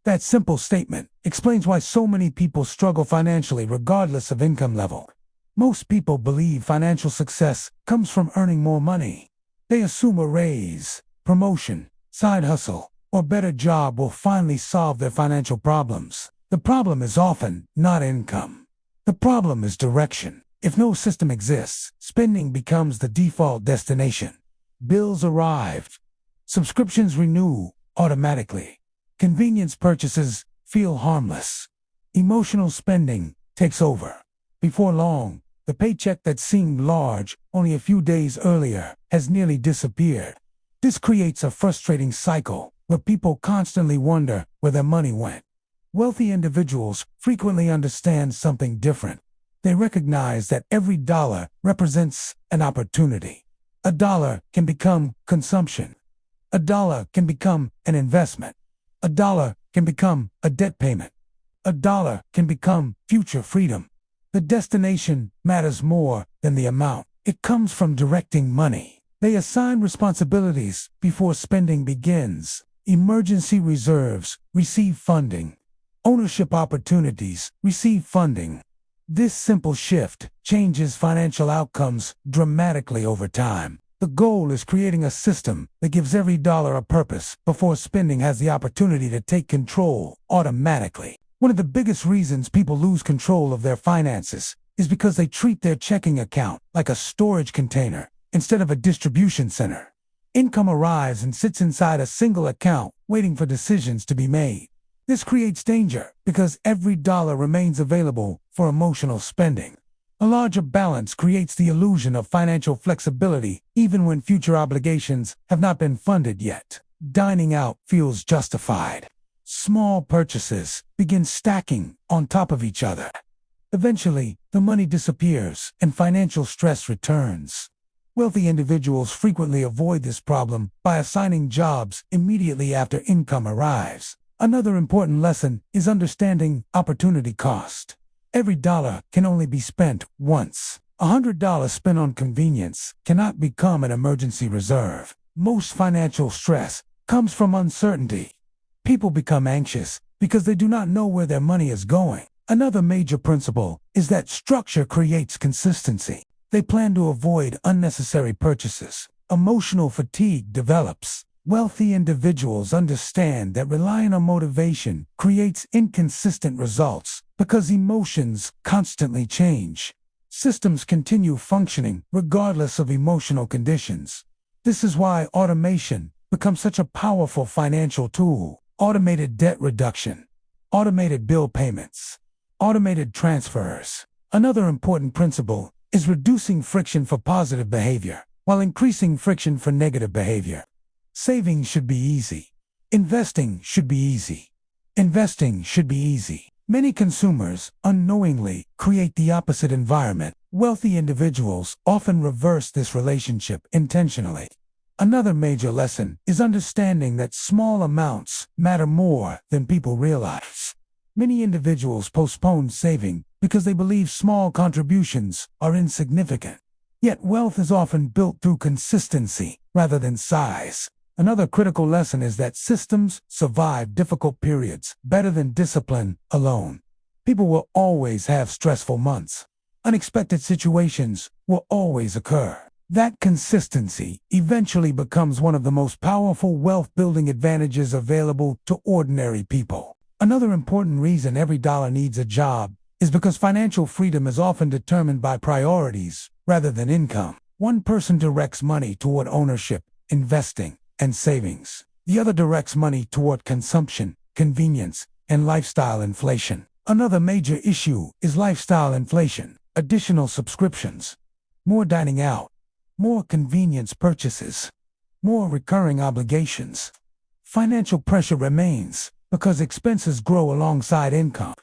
That simple statement explains why so many people struggle financially regardless of income level. Most people believe financial success comes from earning more money. They assume a raise, promotion, side hustle, or better job will finally solve their financial problems. The problem is often not income. The problem is direction. If no system exists, spending becomes the default destination. Bills arrive. Subscriptions renew automatically. Convenience purchases feel harmless. Emotional spending takes over. Before long, the paycheck that seemed large only a few days earlier has nearly disappeared. This creates a frustrating cycle where people constantly wonder where their money went. Wealthy individuals frequently understand something different. They recognize that every dollar represents an opportunity. A dollar can become consumption. A dollar can become an investment. A dollar can become a debt payment. A dollar can become future freedom. The destination matters more than the amount. It comes from directing money. They assign responsibilities before spending begins. Emergency reserves receive funding. Ownership opportunities receive funding. This simple shift changes financial outcomes dramatically over time. The goal is creating a system that gives every dollar a purpose before spending has the opportunity to take control automatically. One of the biggest reasons people lose control of their finances is because they treat their checking account like a storage container instead of a distribution center. Income arrives and sits inside a single account, waiting for decisions to be made. This creates danger because every dollar remains available for emotional spending. A larger balance creates the illusion of financial flexibility even when future obligations have not been funded yet. Dining out feels justified. Small purchases begin stacking on top of each other. Eventually, the money disappears and financial stress returns. Wealthy individuals frequently avoid this problem by assigning jobs immediately after income arrives. Another important lesson is understanding opportunity cost. Every dollar can only be spent once. $100 spent on convenience cannot become an emergency reserve. Most financial stress comes from uncertainty. People become anxious because they do not know where their money is going. Another major principle is that structure creates consistency. They plan to avoid unnecessary purchases. Emotional fatigue develops. Wealthy individuals understand that relying on motivation creates inconsistent results because emotions constantly change. Systems continue functioning regardless of emotional conditions. This is why automation becomes such a powerful financial tool. Automated debt reduction, automated bill payments, automated transfers. Another important principle is reducing friction for positive behavior while increasing friction for negative behavior. Saving should be easy. Investing should be easy. Investing should be easy. Many consumers unknowingly create the opposite environment. Wealthy individuals often reverse this relationship intentionally. Another major lesson is understanding that small amounts matter more than people realize. Many individuals postpone saving because they believe small contributions are insignificant. Yet wealth is often built through consistency rather than size. Another critical lesson is that systems survive difficult periods better than discipline alone. People will always have stressful months. Unexpected situations will always occur. That consistency eventually becomes one of the most powerful wealth-building advantages available to ordinary people. Another important reason every dollar needs a job is because financial freedom is often determined by priorities rather than income. One person directs money toward ownership, investing, and savings. The other directs money toward consumption, convenience, and lifestyle inflation. Another major issue is lifestyle inflation. Additional subscriptions, more dining out, more convenience purchases, more recurring obligations. Financial pressure remains because expenses grow alongside income.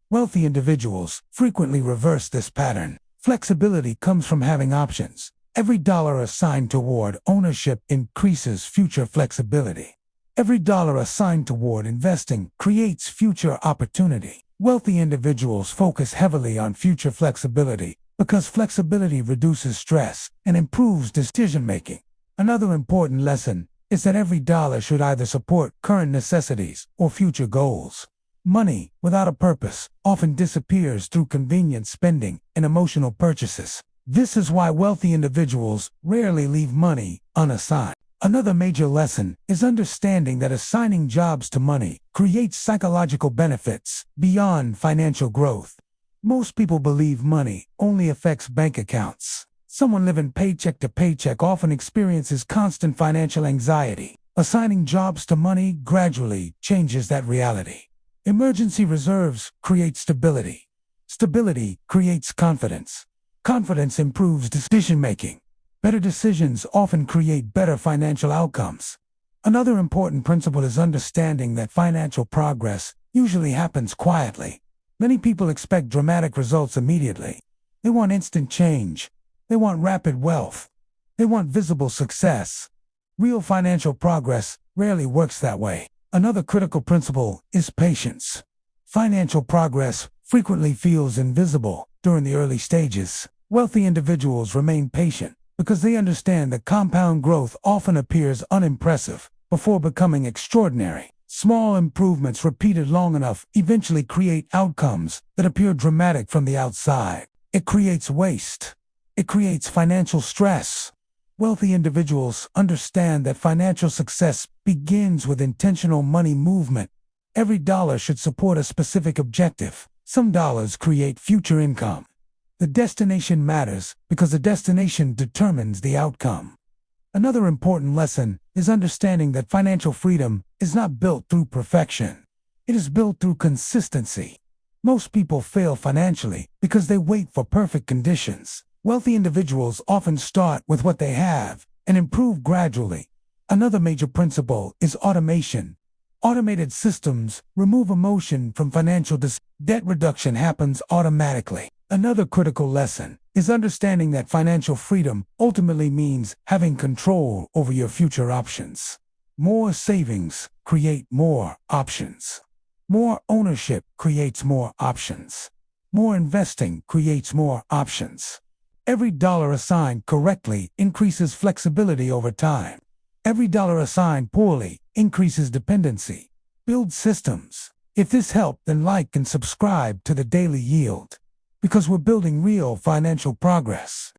Wealthy individuals frequently reverse this pattern. Flexibility comes from having options. Every dollar assigned toward ownership increases future flexibility. Every dollar assigned toward investing creates future opportunity. Wealthy individuals focus heavily on future flexibility because flexibility reduces stress and improves decision-making. Another important lesson is that every dollar should either support current necessities or future goals. Money, without a purpose, often disappears through convenient spending and emotional purchases. This is why wealthy individuals rarely leave money unassigned. Another major lesson is understanding that assigning jobs to money creates psychological benefits beyond financial growth. Most people believe money only affects bank accounts. Someone living paycheck to paycheck often experiences constant financial anxiety. Assigning jobs to money gradually changes that reality. Emergency reserves create stability. Stability creates confidence. Confidence improves decision-making. Better decisions often create better financial outcomes. Another important principle is understanding that financial progress usually happens quietly. Many people expect dramatic results immediately. They want instant change. They want rapid wealth. They want visible success. Real financial progress rarely works that way. Another critical principle is patience. Financial progress frequently feels invisible during the early stages. Wealthy individuals remain patient because they understand that compound growth often appears unimpressive before becoming extraordinary. Small improvements repeated long enough eventually create outcomes that appear dramatic from the outside. It creates waste. It creates financial stress. Wealthy individuals understand that financial success begins with intentional money movement. Every dollar should support a specific objective. Some dollars create future income. The destination matters because the destination determines the outcome. Another important lesson is understanding that financial freedom is not built through perfection. It is built through consistency. Most people fail financially because they wait for perfect conditions. Wealthy individuals often start with what they have and improve gradually. Another major principle is automation. Automated systems remove emotion from financial decisions. Debt reduction happens automatically. Another critical lesson is understanding that financial freedom ultimately means having control over your future options. More savings create more options. More ownership creates more options. More investing creates more options. Every dollar assigned correctly increases flexibility over time. Every dollar assigned poorly increases dependency. Build systems. If this helped, then like and subscribe to the Daily Yield, because we're building real financial progress.